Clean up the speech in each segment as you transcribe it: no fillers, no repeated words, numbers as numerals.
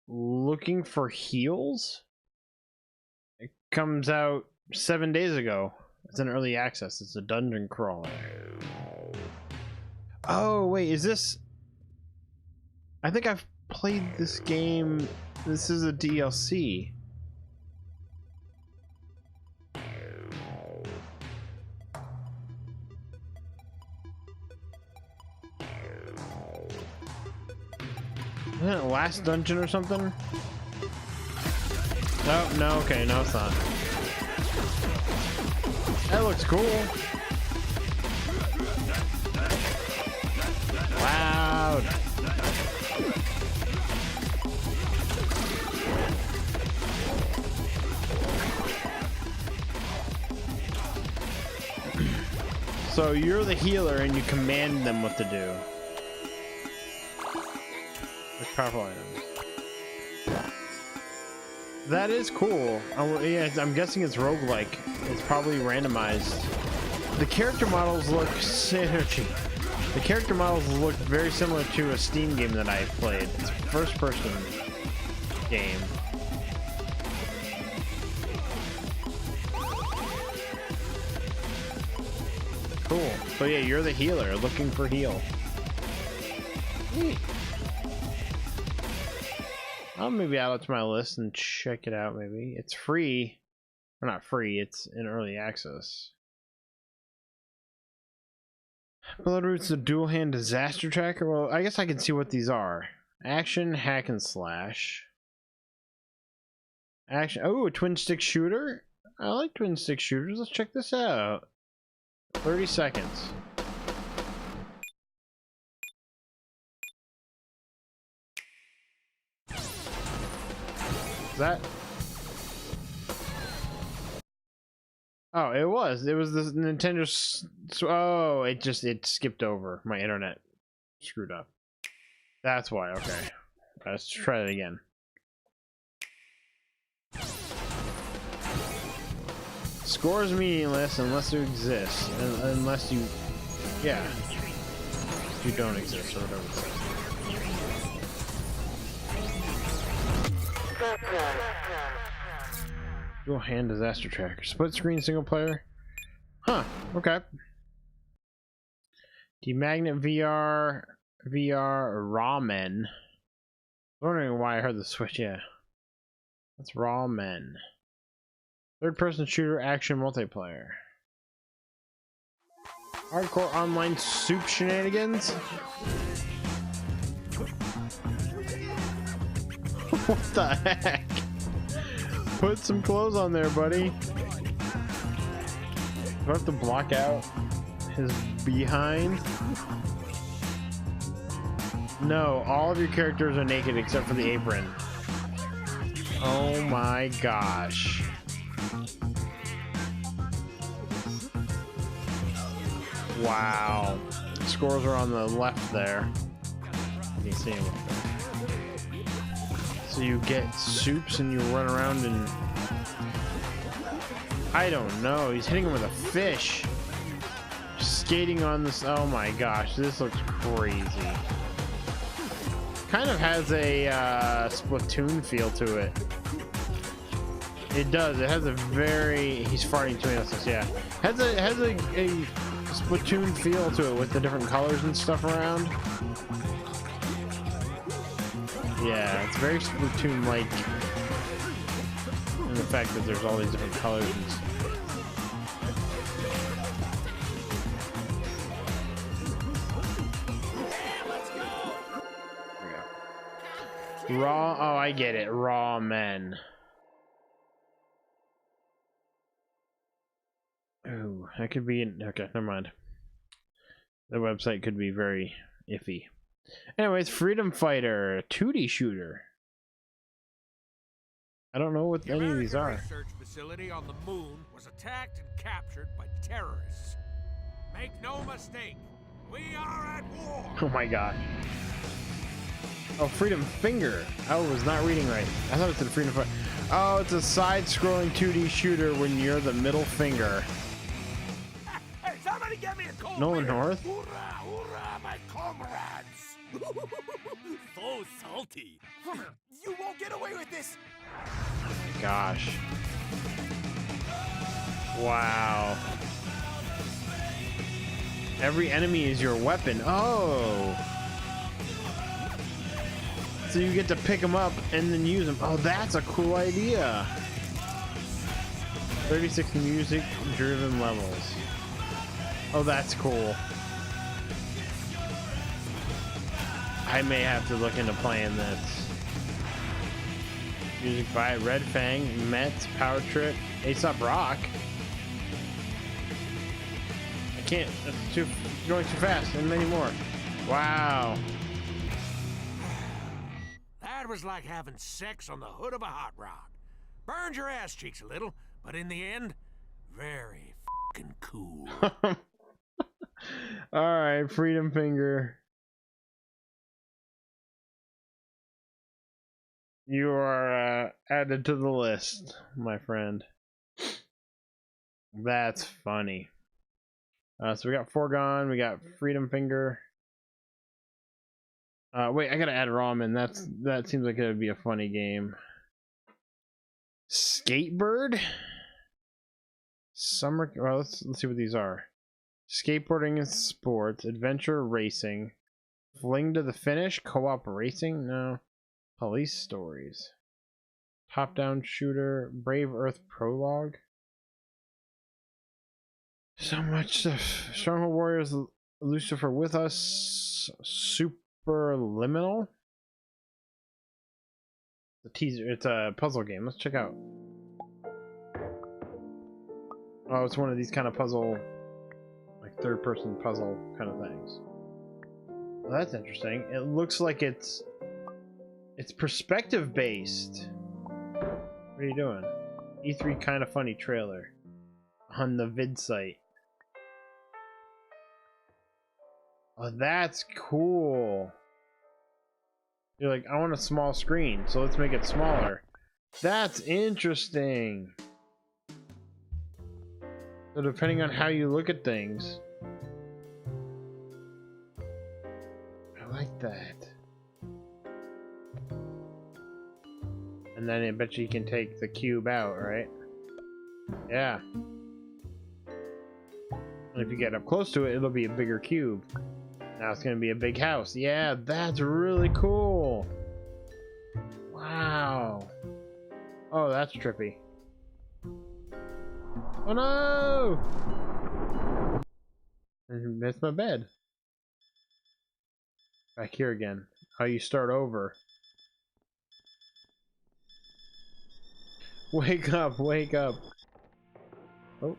Looking for heals? It comes out 7 days ago. It's an early access. It's a dungeon crawler. Oh, wait, is this... I think I've played this game. This is a DLC. Isn't it last dungeon or something? No, no, okay, no, it's not. That looks cool. Loud. So you're the healer and you command them what to do. With powerful items. That is cool. Oh, yeah, I'm guessing it's roguelike. It's probably randomized. The character models look synergy. The character models look very similar to a Steam game that I played. It's a first-person game. Cool. So yeah, you're the healer looking for heal. Neat. I'll maybe add it to my list and check it out. Maybe it's free. Or not free. It's in early access. Bloodroot's the dual hand disaster tracker. Well, I guess I can see what these are. Action, hack and slash. Action. Oh, a twin stick shooter. I like twin stick shooters. Let's check this out. 30 seconds. Is that? Oh, it was the Nintendo. Oh, it skipped over. My internet screwed up. That's why. Okay, let's try it again. Score is meaningless unless you exist, unless you, yeah, you don't exist or whatever it says. Dual hand disaster tracker. Split screen single player. Huh. Okay. Demagnet VR ramen. Wondering why I heard the switch. Yeah. That's ramen. Third person shooter action multiplayer. Hardcore online soup shenanigans. What the heck? Put some clothes on there, buddy. Do I have to block out his behind? No, all of your characters are naked except for the apron. Oh my gosh. Wow. Scores are on the left there. You can see them. So you get soups and you run around and... I don't know. He's hitting him with a fish. Skating on this... Oh my gosh. This looks crazy. Kind of has a Splatoon feel to it. It does. It has a very... He's farting to me. Yeah. It has a Splatoon feel to it with the different colors and stuff around. Yeah, it's very Splatoon-like in the fact that there's all these different colors and stuff. There we go. Raw, oh, I get it. Raw men. Oh, that could be okay, never mind. The website could be very iffy. Anyways, Freedom Fighter, a 2D shooter. I don't know what any of these are. The research facility on the moon was attacked and captured by terrorists. Make no mistake, we are at war. Oh my god. Oh, Freedom Finger. I was not reading right. I thought it said Freedom Fighter. Oh, it's a side-scrolling 2D shooter when you're the middle finger. Hey, somebody get me a cold Nolan beer. North? Hoorah, hoorah, my comrades. So salty. You won't get away with this. Gosh. Wow. Every enemy is your weapon. Oh. So you get to pick them up and then use them. Oh, that's a cool idea. 36 music-driven levels. Oh, that's cool. I may have to look into playing this. Music by Red Fang, Mets, Power Trip, Aesop Rock. I can't. That's going too fast, and many more. Wow. That was like having sex on the hood of a hot rod. Burned your ass cheeks a little, but in the end, very fucking cool. All right, Freedom Finger. You are added to the list, my friend. That's funny. So we got Foregone, we got Freedom Finger. Wait, I gotta add Ramen. That seems like it would be a funny game. Skatebird? Summer. Well, let's see what these are. Skateboarding and sports, adventure racing, fling to the finish, co-op racing. No. Police stories. Top-down shooter. Brave Earth prologue. So much stuff. Stronghold Warriors. Lucifer with us. Superliminal. The teaser. It's a puzzle game. Let's check out. Oh, it's one of these kind of puzzle, like third-person puzzle kind of things. Well, that's interesting. It looks like it's perspective based. What are you doing? E3 kind of funny trailer on the vid site. Oh, that's cool. You're like, I want a small screen, so let's make it smaller. That's interesting. So depending on how you look at things. I like that. And then I bet you can take the cube out, right? Yeah. And if you get up close to it, it'll be a bigger cube. Now it's gonna be a big house. Yeah, that's really cool. Wow. Oh, that's trippy. Oh no! I missed my bed. Back here again. How you start over. Wake up, wake up. Oh.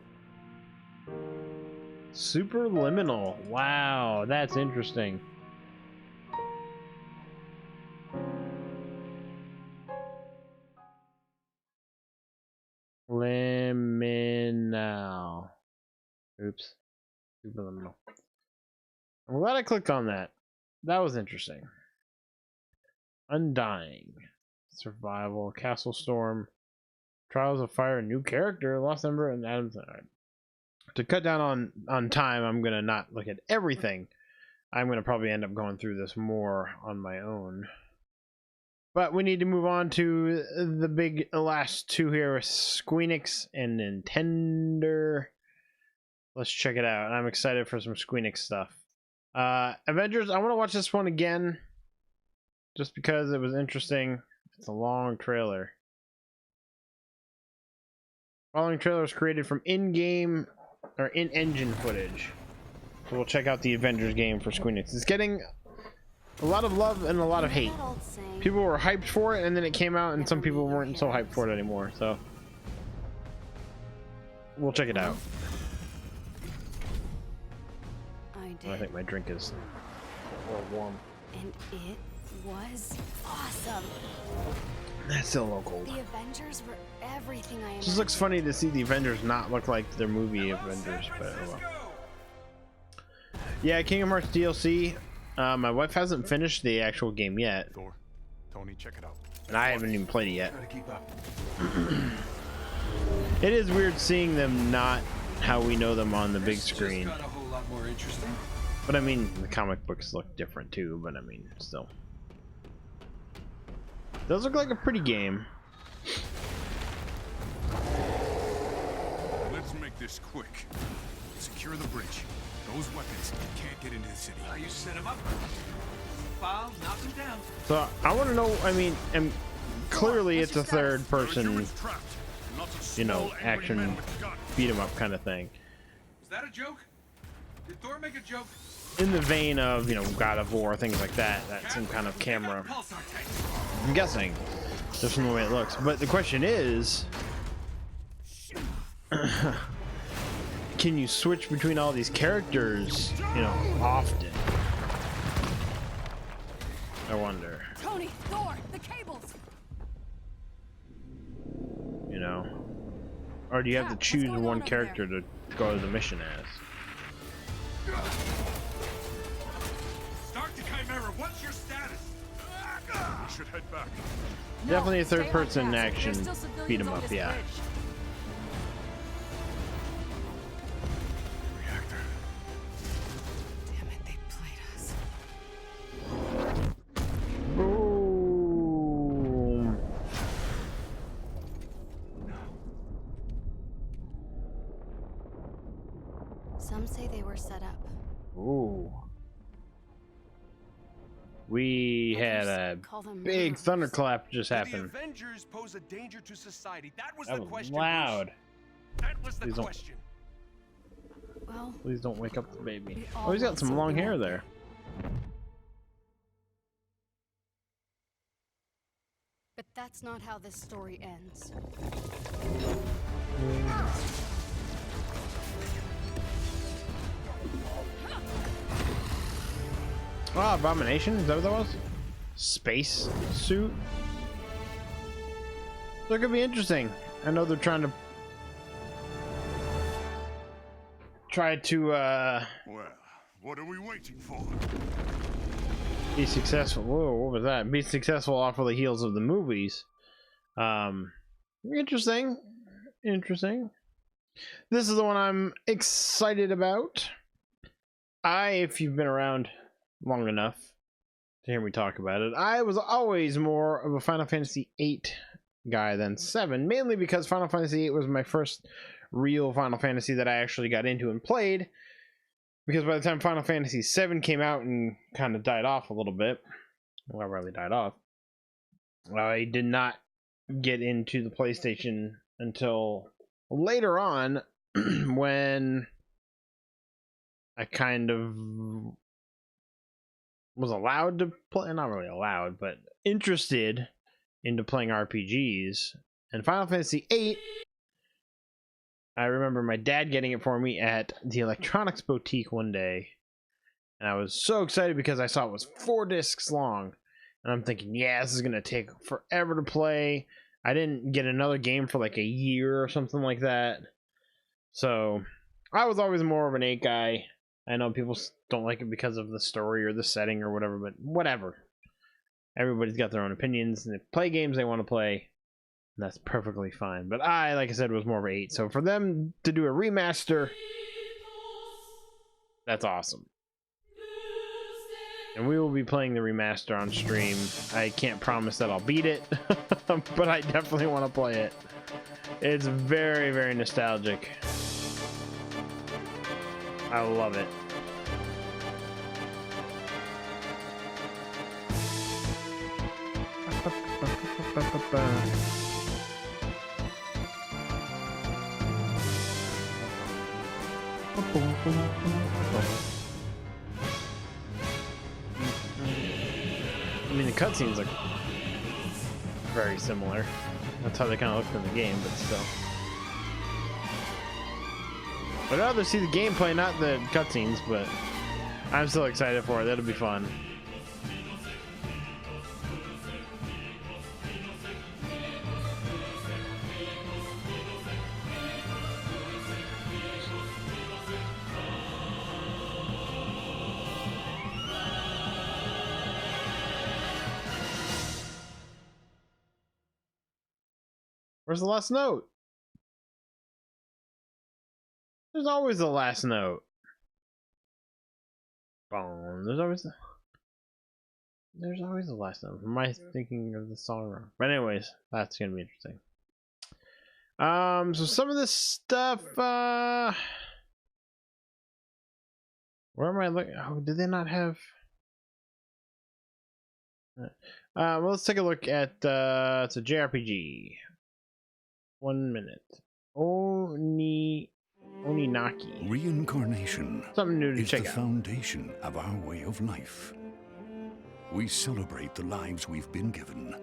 Superliminal. Wow, that's interesting. Liminal. Oops. Superliminal. I'm glad I clicked on that. That was interesting. Undying. Survival. Castle Storm. Trials of Fire, a new character, Lost Ember, and Adam's. Right. To cut down on time, I'm gonna not look at everything. I'm gonna probably end up going through this more on my own. But we need to move on to the big last two here, Squeenix and Nintendo. Let's check it out. I'm excited for some Squeenix stuff. Avengers, I want to watch this one again, just because it was interesting. It's a long trailer. Following trailer was created from in-game or in-engine footage. So we'll check out the Avengers game for Squeenix. It's getting a lot of love and a lot of hate. People were hyped for it, and then it came out, and some people weren't so hyped for it anymore. So we'll check it out. I think my drink is a little warm. And it was awesome. That's still a little cold. The Avengers were everything I imagined. Just looks funny to see the Avengers not look like their movie Avengers, but oh well. Yeah, Kingdom Hearts DLC. My wife hasn't finished the actual game yet. Thor, Tony, check it out. And I haven't even played it yet. Gotta keep up. It is weird seeing them not how we know them on the big screen. Got a whole lot more interesting. But I mean, the comic books look different too, but I mean, still. Does look like a pretty game. Let's make this quick. Secure the bridge. Those weapons can't get into the city. You set him up. Files, knock him down. So I want to know. I mean, and clearly it's a third person, you know, action beat 'em up kind of thing. Was that a joke? Did Thor make a joke? In the vein of, you know, God of War, things like that. That's some kind of camera. I'm guessing, just from the way it looks. But the question is, can you switch between all these characters, you know, often? I wonder. Tony, Thor, the cables. You know, or do you have to choose one character to go to the mission as? Start the Chimera. What's your status? We should head back. Definitely a third person action beat 'em up, yeah. Reactor. Damn it, they played us. Boom. Some say they were set up. Ooh. We had a Call them big murderers. thunderclap just The happen. Avengers pose a danger to society. That was That the was question. loud. Bruce. That was the Please don't- question. Well, Please don't wake up the baby. We all Oh, he's got want some long something hair like there. but that's not how this story ends. Oh, Abomination? Is that what that was? Space suit? So it could be interesting. I know they're trying to Well, what are we waiting for? be successful. Whoa, what was that? Be successful off of the heels of the movies. Interesting. Interesting. This is the one I'm excited about. If you've been around long enough to hear me talk about it, I was always more of a Final Fantasy VIII guy than 7, mainly because Final Fantasy VIII was my first real Final Fantasy that I actually got into and played. Because by the time Final Fantasy VII came out and kind of died off a little bit, well, really died off, I did not get into the PlayStation until later on when I kind of was allowed to play, not really allowed, but interested into playing RPGs. And Final Fantasy VIII, I remember my dad getting it for me at the electronics boutique one day, and I was so excited because I saw it was 4 discs long, and I'm thinking, yeah, this is gonna take forever to play. I didn't get another game for like a year or something like that, so I was always more of an 8 guy. I know people don't like it because of the story or the setting or whatever, but whatever. Everybody's got their own opinions, and they play games they want to play. That's perfectly fine. But I, like I said, was more of an 8. So for them to do a remaster, that's awesome. And we will be playing the remaster on stream. I can't promise that I'll beat it, but I definitely want to play it. It's very, very nostalgic. I love it. I mean, the cutscenes look very similar. That's how they kind of look in the game, but still. I'd rather see the gameplay, not the cutscenes, but I'm still excited for it. That'll be fun. Where's the last note? There's always the last note. Boom. There's always the... There's always a last time. Am I thinking of the song wrong? But anyways, that's gonna be interesting. So some of this stuff, where am I looking? Oh, did they not have? Well, let's take a look at, it's a JRPG. 1 minute. Oninaki. Reincarnation Something new to is check the out. foundation of our way of life. We celebrate the lives we've been given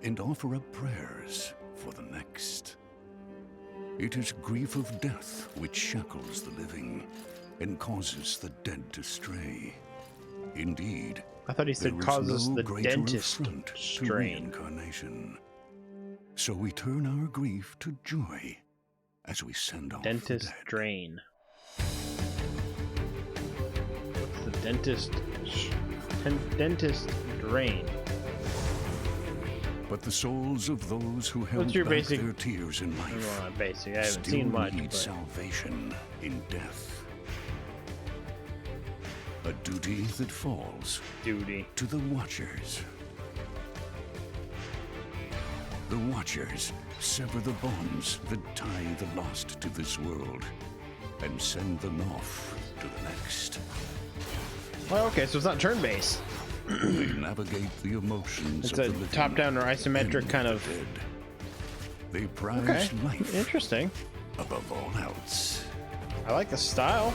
and offer up prayers for the next. It is grief of death which shackles the living and causes the dead to stray. Indeed, I thought he said there is causes no the greater dentist affront to strain. reincarnation. So we turn our grief to joy as we send off Dentist the dead. drain. What's the dentist? Dentist drain. But the souls of those who held your back basic- their tears in life Well, not basic. I haven't still seen much, need but salvation in death. A duty that falls duty. to the Watchers. The Watchers sever the bonds that tie the lost to this world and send them off to the next. Well, okay, so it's not turn-based. They navigate the emotions It's of a the living top-down or and isometric kind the of. dead. They prize Okay, life interesting. above all else. I like the style.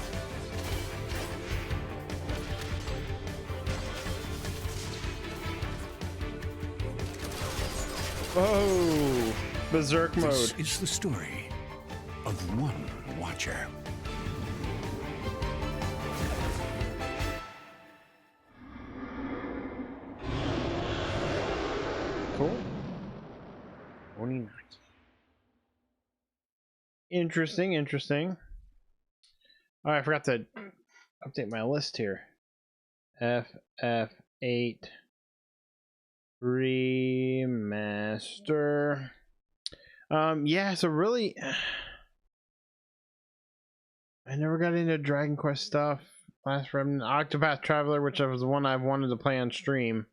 Oh, berserk mode. This is the story of one Watcher. Cool. Oninaki. Interesting, interesting. Oh, I forgot to update my list here. FF8 remaster. Yeah, so really I never got into Dragon Quest stuff. Last Remnant, Octopath Traveler, which was the one I've wanted to play on stream.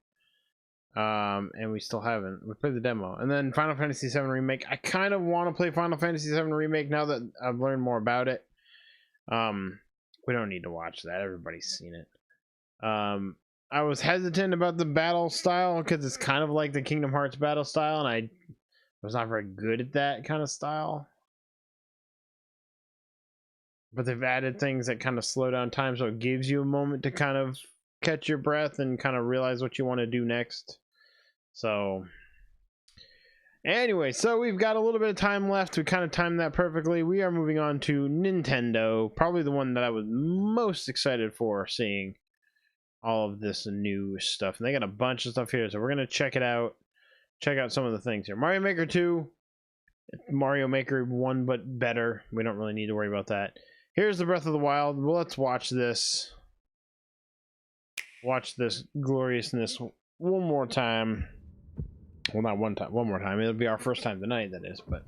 And we still haven't. We played the demo. And then Final Fantasy VII Remake. I kind of want to play Final Fantasy VII Remake now that I've learned more about it. We don't need to watch that. Everybody's seen it. I was hesitant about the battle style because it's kind of like the Kingdom Hearts battle style, and I was not very good at that kind of style. But they've added things that kind of slow down time, so it gives you a moment to kind of catch your breath and kind of realize what you want to do next. So anyway, so we've got a little bit of time left. We kind of timed that perfectly. We are moving on to Nintendo, probably the one that I was most excited for seeing all of this new stuff. And they got a bunch of stuff here, so we're gonna check it out. Check out some of the things here. Mario Maker 2, Mario Maker 1, but better. We don't really need to worry about that. Here's the Breath of the Wild. Well, let's watch this. Watch this gloriousness one more time. Well, not one time, one more time. It'll be our first time tonight, that is. But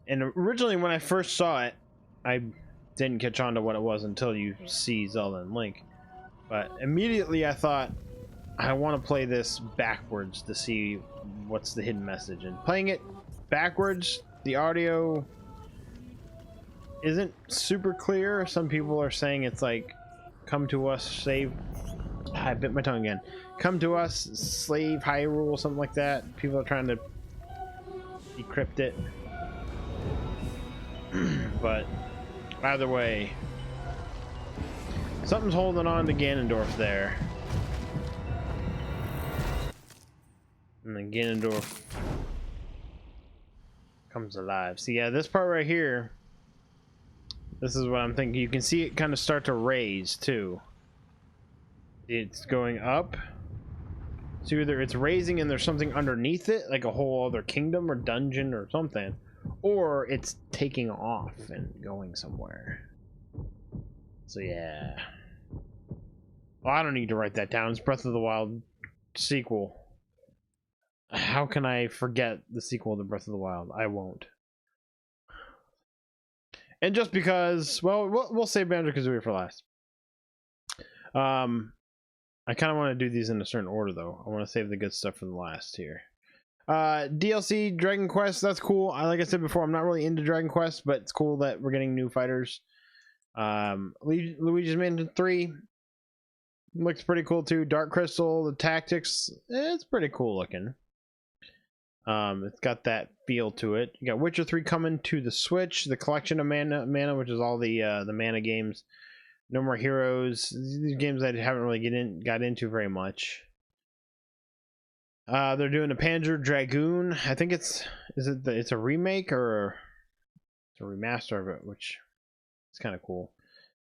and originally, when I first saw it, I didn't catch on to what it was until you see Zelda and Link. But immediately, I thought I want to play this backwards to see what's the hidden message. And playing it backwards, the audio isn't super clear. Some people are saying it's like, "Come to us, save." I bit my tongue again. Come to us, slave Hyrule, something like that. People are trying to decrypt it. But either way, something's holding on to Ganondorf there. And then Ganondorf comes alive. See, yeah, this part right here, this is what I'm thinking. You can see it kind of start to raise too. It's going up. So either it's raising and there's something underneath it, like a whole other kingdom or dungeon or something, or it's taking off and going somewhere. So yeah. Well, I don't need to write that down. It's Breath of the Wild sequel. How can I forget the sequel to Breath of the Wild? I won't. And just because, well, we'll save Banjo-Kazooie for last. I kind of want to do these in a certain order, though. I want to save the good stuff for the last here. DLC Dragon Quest, that's cool. Like I said before, I'm not really into Dragon Quest, but it's cool that we're getting new fighters. Luigi's Mansion 3 looks pretty cool too. Dark Crystal, the tactics, it's pretty cool looking. It's got that feel to it. You got Witcher 3 coming to the Switch, the collection of mana, which is all the mana games. No More Heroes. These games I haven't really got into very much. They're doing a Panzer Dragoon. I think it's a remake or it's a remaster of it, which is kind of cool.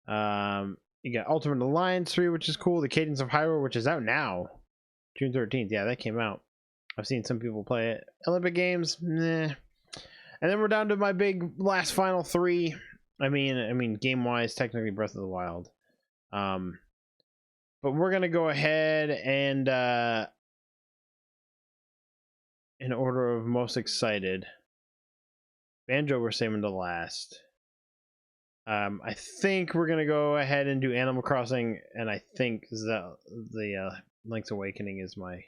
You got Ultimate Alliance 3, which is cool. The Cadence of Hyrule, which is out now, June 13th. Yeah, that came out. I've seen some people play it. Olympic Games, nah. And then we're down to my big last final 3. I mean, game-wise, technically Breath of the Wild. But we're gonna go ahead and in order of most excited, Banjo we're saving to last. I think we're gonna go ahead and do Animal Crossing, and I think the Link's Awakening is my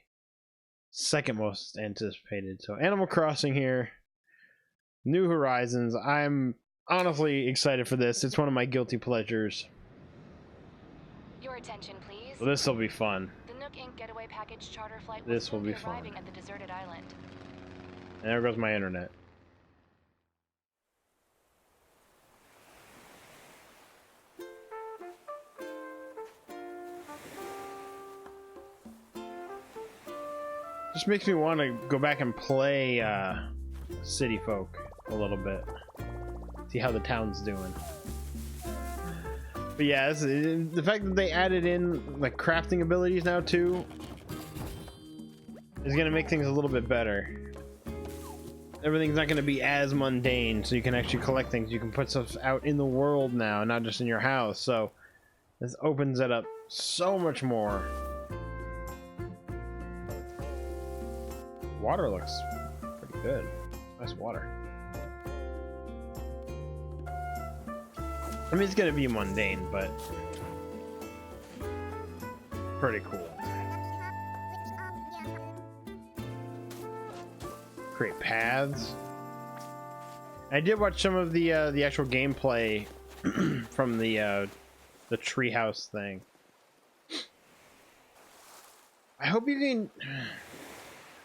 second most anticipated. So Animal Crossing here, New Horizons. I'm honestly excited for this. It's one of my guilty pleasures. Your attention, please. So this will be fun. The Nook Inc. getaway package charter flight This will be arriving fun. at the deserted island. And there goes my internet. Just makes me want to go back and play City Folk a little bit. See how the town's doing. But yeah, the fact that they added in like crafting abilities now too is gonna make things a little bit better. Everything's not gonna be as mundane, so you can actually collect things. You can put stuff out in the world now, not just in your house. So this opens it up so much more. Water looks pretty good. Nice water. I mean, it's gonna be mundane, but pretty cool. Create paths. I did watch some of the actual gameplay from the treehouse thing. I hope you can.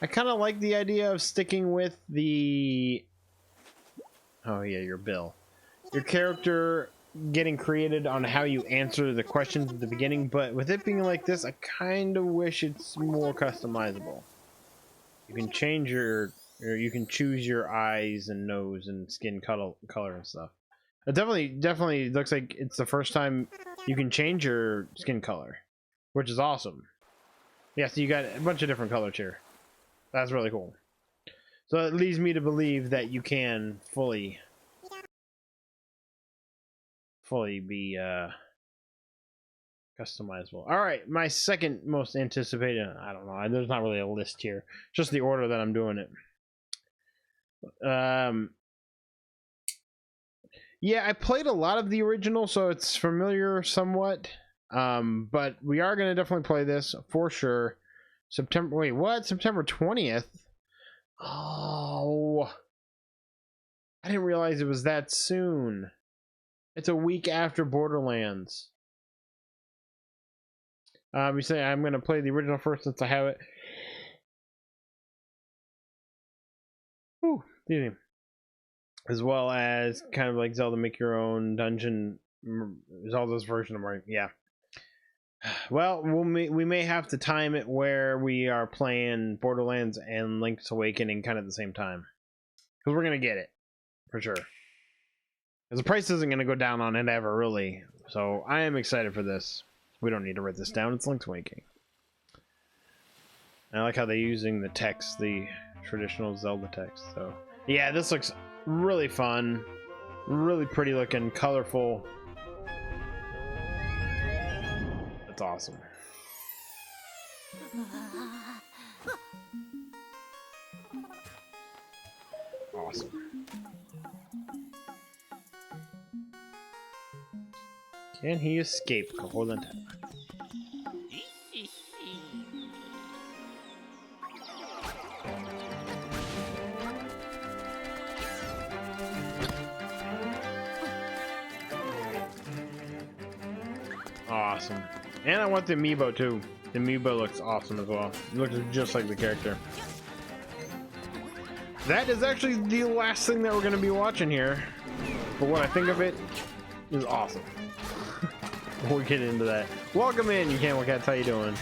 I kind of like the idea of sticking with the. Oh yeah, your Bill. Your character getting created on how you answer the questions at the beginning, but with it being like this, I kind of wish it's more customizable. You can change or you can choose your eyes and nose and skin color and stuff. It definitely looks like it's the first time you can change your skin color, which is awesome. Yeah, so you got a bunch of different colors here. That's really cool. So it leads me to believe that you can fully be customizable. All right, my second most anticipated. I don't know. There's not really a list here. Just the order that I'm doing it. Yeah, I played a lot of the original, so it's familiar somewhat. But we are gonna definitely play this for sure. September. Wait, what? September 20th? Oh, I didn't realize it was that soon. It's a week after Borderlands. We say I'm gonna play the original first since I have it. Ooh, excuse me. As well as kind of like Zelda Make Your Own Dungeon, Zelda's version of Mario. Yeah. Well, we may have to time it where we are playing Borderlands and Link's Awakening kind of at the same time, because we're gonna get it for sure. Because the price isn't gonna go down on it ever, really. So I am excited for this. We don't need to write this down. It's Link's Awakening. I like how they're using the text, the traditional Zelda text. So yeah, this looks really fun, really pretty looking, colorful. That's awesome. Awesome. Can he escape? Hold on. And I want the amiibo too. The amiibo looks awesome as well. It looks just like the character. That is actually the last thing that we're going to be watching here. But what I think of it is awesome. We'll get into that. Welcome in, you can't look at how you doing.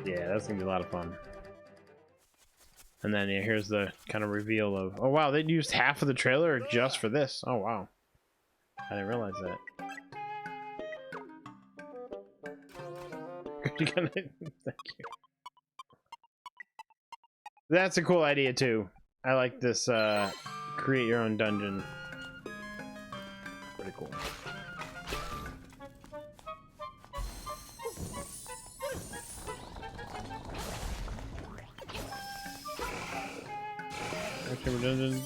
Yeah, that's gonna be a lot of fun. And then yeah, here's the kind of reveal of, oh wow, they used half of the trailer just for this. Oh wow, I didn't realize that. Thank you. That's a cool idea too. I like this create your own dungeon. Pretty cool. Dungeon.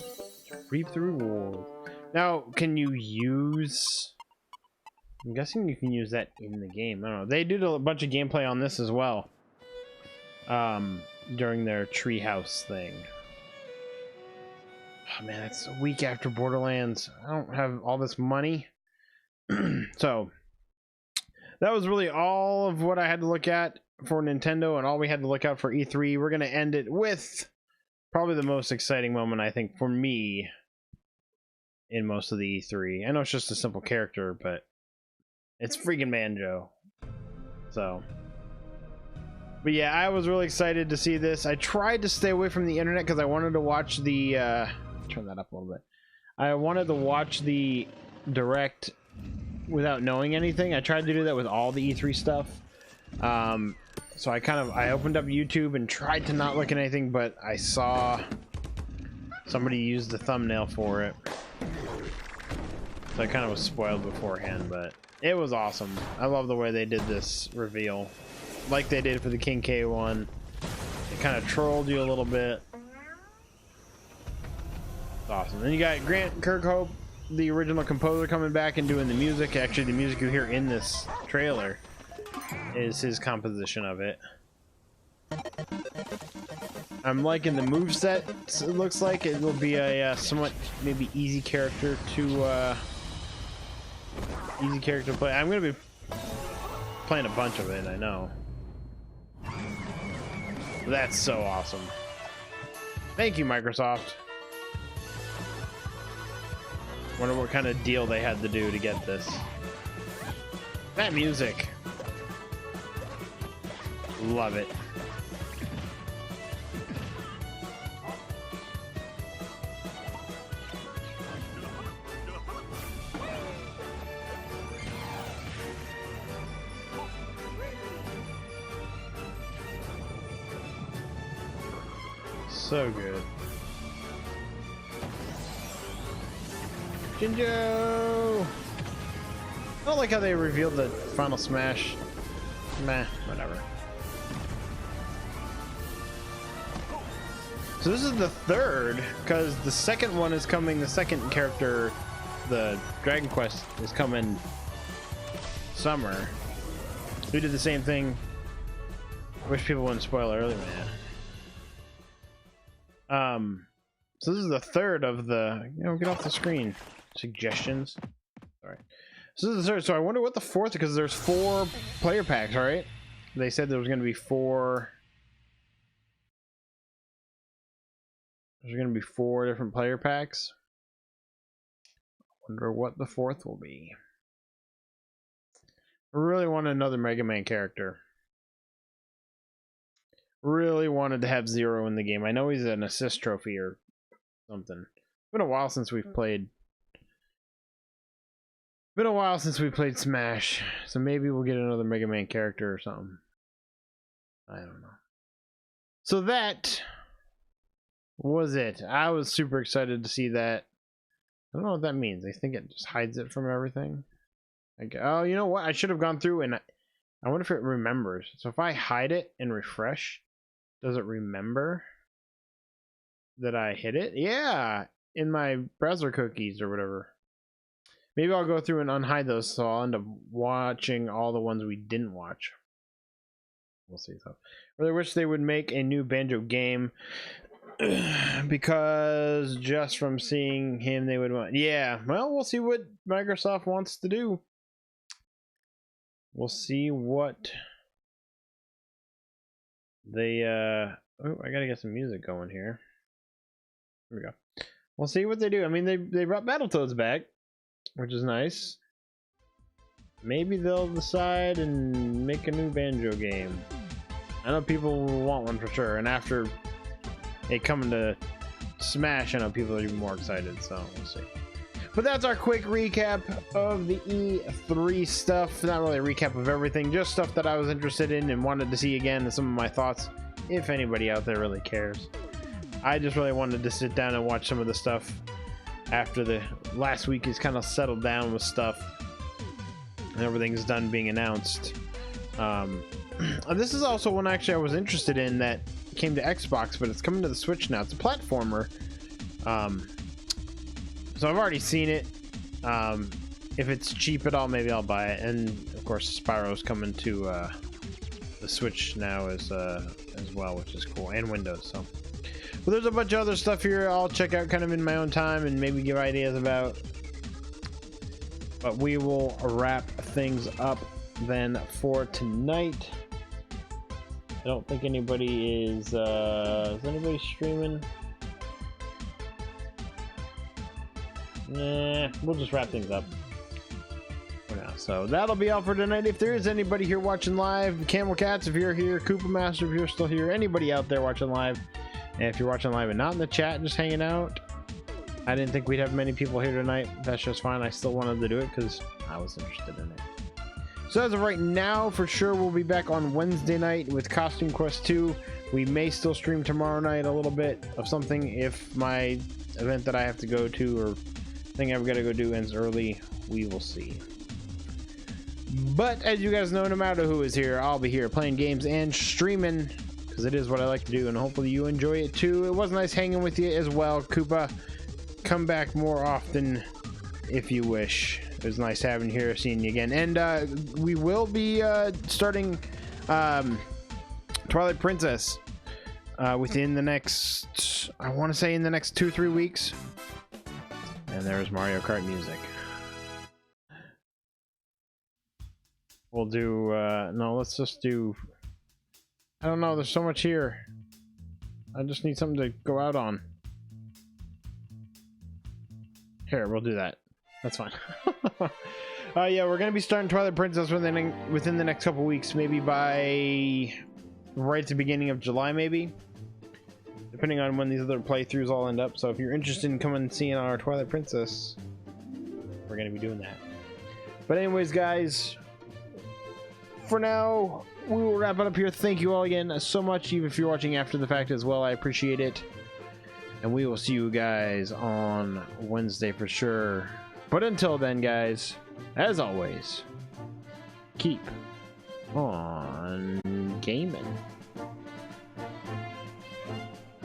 Reap the reward. Now, can you use... I'm guessing you can use that in the game. I don't know. They did a bunch of gameplay on this as well. During their treehouse thing. Oh man, it's a week after Borderlands. I don't have all this money. So, that was really all of what I had to look at for Nintendo and all we had to look out for E3. We're going to end it with probably the most exciting moment, I think, for me in most of the E3. I know it's just a simple character, but it's freaking Banjo. So, but yeah, I was really excited to see this. I tried to stay away from the internet because I wanted to watch the turn that up a little bit. I wanted to watch the direct without knowing anything. I tried to do that with all the E3 stuff. So I opened up YouTube and tried to not look at anything, but I saw somebody use the thumbnail for it. So I kind of was spoiled beforehand, but it was awesome. I love the way they did this reveal. Like they did for the King K one. It kind of trolled you a little bit. It's awesome. Then you got Grant Kirkhope, the original composer, coming back and doing the music. Actually, the music you hear in this trailer is his composition of it. I'm liking the moveset. It looks like it will be a somewhat maybe easy character to play. I'm gonna be playing a bunch of it, I know. That's so awesome. Thank you, Microsoft. Wonder what kind of deal they had to do to get this. That music. Love it. So good. Jinjo! I don't like how they revealed the Final Smash. Meh, whatever. So this is the third, because the second one is coming, the second character, the Dragon Quest, is coming summer. We did the same thing. I wish people wouldn't spoil early, man. So this is the third of the, get off the screen. Suggestions. Sorry. So this is the third, so I wonder what the fourth, because there's 4 player packs, right? They said there was going to be 4. There's going to be 4 different player packs. Wonder what the fourth will be. I really want another Mega Man character. Really wanted to have Zero in the game. I know he's an assist trophy or something. It's been a while since we've played. Been a while since we played Smash, so maybe we'll get another Mega Man character or something. I don't know. So that was it. I was super excited to see that. I don't know what that means. I think it just hides it from everything. Like, oh, you know what? I should have gone through and I wonder if it remembers. So if I hide it and refresh, does it remember that I hit it? Yeah, in my browser cookies or whatever. Maybe I'll go through and unhide those, so I'll end up watching all the ones we didn't watch. We'll see. So, really wish they would make a new Banjo game. because just from seeing him, they would want. Yeah, well, we'll see what Microsoft wants to do. We'll see what they. Oh, I gotta get some music going here. Here we go. We'll see what they do. I mean, they brought Battletoads back, which is nice. Maybe they'll decide and make a new Banjo game. I know people will want one for sure, and after it coming to Smash, I know people are even more excited, so we'll see. But that's our quick recap of the E3 stuff. Not really a recap of everything, just stuff that I was interested in and wanted to see again, and some of my thoughts, if anybody out there really cares. I just really wanted to sit down and watch some of the stuff after the last week is kind of settled down with stuff and everything's done being announced. This is also one actually I was interested in that came to Xbox, but it's coming to the Switch now. It's a platformer. So I've already seen it. If it's cheap at all, maybe I'll buy it. And of course, Spyro's coming to the Switch now as well, which is cool, and Windows. So, well, there's a bunch of other stuff here I'll check out kind of in my own time and maybe give ideas about. But we will wrap things up then for tonight. I don't think anybody is anybody streaming? Nah, we'll just wrap things up for now. So that'll be all for tonight. If there is anybody here watching live, Camel Cats, if you're here, Koopa Master, if you're still here, anybody out there watching live, and if you're watching live and not in the chat, just hanging out, I didn't think we'd have many people here tonight. That's just fine. I still wanted to do it because I was interested in it. So as of right now, for sure, we'll be back on Wednesday night with Costume Quest 2. We may still stream tomorrow night a little bit of something if my event that I have to go to or thing I've got to go do ends early. We will see. But as you guys know, no matter who is here, I'll be here playing games and streaming because it is what I like to do, and hopefully you enjoy it too. It was nice hanging with you as well, Koopa. Come back more often if you wish. It was nice having you here, seeing you again. And we will be starting Twilight Princess within the next, I want to say in the next 2-3 weeks. And there's Mario Kart music. We'll do, no, let's just do, I don't know, there's so much here. I just need something to go out on. Here, we'll do that. That's fine. Yeah, we're gonna be starting Twilight Princess within the next couple weeks, maybe by right at the beginning of July, maybe, depending on when these other playthroughs all end up. So if you're interested in coming and seeing our Twilight Princess, we're gonna be doing that. But anyways, guys, for now, we will wrap it up here. Thank you all again so much, even if you're watching after the fact as well. I appreciate it. And we will see you guys on Wednesday for sure. But until then, guys, as always, keep on gaming.